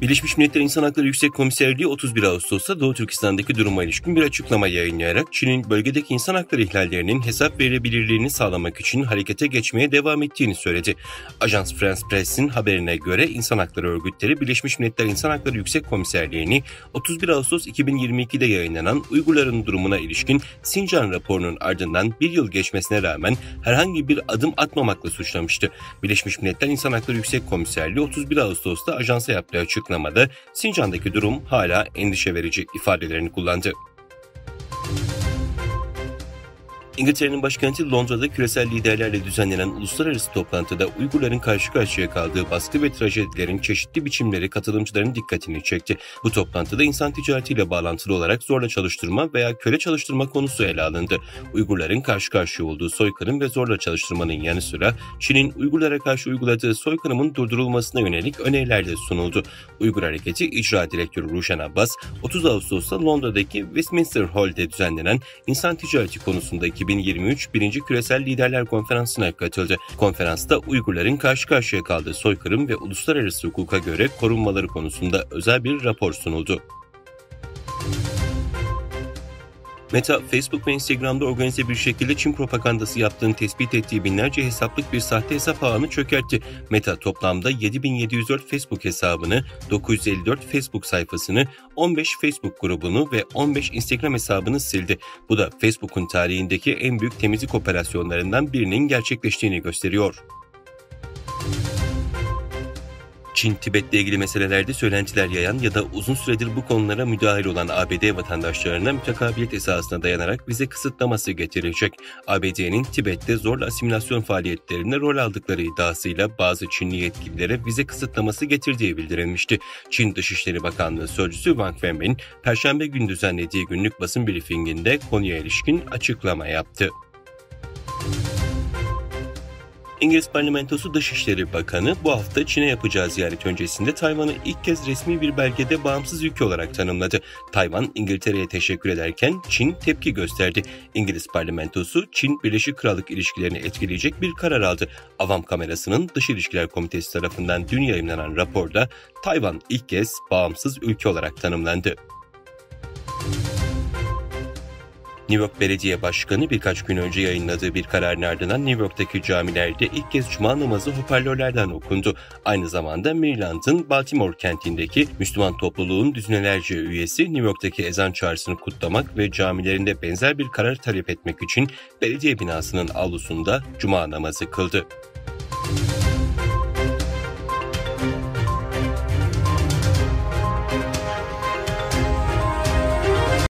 Birleşmiş Milletler İnsan Hakları Yüksek Komiserliği 31 Ağustos'ta Doğu Türkistan'daki duruma ilişkin bir açıklama yayınlayarak Çin'in bölgedeki insan hakları ihlallerinin hesap verilebilirliğini sağlamak için harekete geçmeye devam ettiğini söyledi. Ajans France Press'in haberine göre insan hakları örgütleri Birleşmiş Milletler İnsan Hakları Yüksek Komiserliği'ni 31 Ağustos 2022'de yayınlanan Uygurların durumuna ilişkin Sincan raporunun ardından bir yıl geçmesine rağmen herhangi bir adım atmamakla suçlamıştı. Birleşmiş Milletler İnsan Hakları Yüksek Komiserliği 31 Ağustos'ta ajansa yaptığı açıklamada Sincan'daki durum hala endişe verici ifadelerini kullandı. İngiltere'nin başkenti Londra'da küresel liderlerle düzenlenen uluslararası toplantıda Uygurların karşı karşıya kaldığı baskı ve trajedilerin çeşitli biçimleri katılımcıların dikkatini çekti. Bu toplantıda insan ticaretiyle bağlantılı olarak zorla çalıştırma veya köle çalıştırma konusu ele alındı. Uygurların karşı karşıya olduğu soykırım ve zorla çalıştırmanın yanı sıra Çin'in Uygurlara karşı uyguladığı soykırımın durdurulmasına yönelik öneriler de sunuldu. Uygur Hareketi İcra Direktörü Ruşen Abbas, 30 Ağustos'ta Londra'daki Westminster Hall'de düzenlenen insan ticareti konusunda 2023 1. Küresel Liderler Konferansı'na katıldı. Konferansta Uygurların karşı karşıya kaldığı soykırım ve uluslararası hukuka göre korunmaları konusunda özel bir rapor sunuldu. Meta, Facebook ve Instagram'da organize bir şekilde Çin propagandası yaptığını tespit ettiği binlerce hesaplık bir sahte hesap ağını çökertti. Meta toplamda 7704 Facebook hesabını, 954 Facebook sayfasını, 15 Facebook grubunu ve 15 Instagram hesabını sildi. Bu da Facebook'un tarihindeki en büyük temizlik operasyonlarından birinin gerçekleştiğini gösteriyor. Çin, Tibet'le ilgili meselelerde söylentiler yayan ya da uzun süredir bu konulara müdahil olan ABD vatandaşlarına mütekabiliyet esasına dayanarak vize kısıtlaması getirecek. ABD'nin Tibet'te zorla asimilasyon faaliyetlerinde rol aldıkları iddiasıyla bazı Çinli yetkililere vize kısıtlaması getirdiği bildirilmişti. Çin Dışişleri Bakanlığı Sözcüsü Wang Wenbin, Perşembe günü düzenlediği günlük basın briefinginde konuya ilişkin açıklama yaptı. İngiliz Parlamentosu Dışişleri Bakanı bu hafta Çin'e yapacağı ziyaret öncesinde Tayvan'ı ilk kez resmi bir belgede bağımsız ülke olarak tanımladı. Tayvan, İngiltere'ye teşekkür ederken Çin tepki gösterdi. İngiliz Parlamentosu, Çin Birleşik Krallık ilişkilerini etkileyecek bir karar aldı. Avam Kamerası'nın Dış İlişkiler Komitesi tarafından dün yayımlanan raporda Tayvan ilk kez bağımsız ülke olarak tanımlandı. New York Belediye Başkanı birkaç gün önce yayınladığı bir kararın ardından New York'taki camilerde ilk kez cuma namazı hoparlörlerden okundu. Aynı zamanda Maryland'ın Baltimore kentindeki Müslüman topluluğun düzinelerce üyesi New York'taki ezan çağrısını kutlamak ve camilerinde benzer bir karar talep etmek için belediye binasının avlusunda cuma namazı kıldı.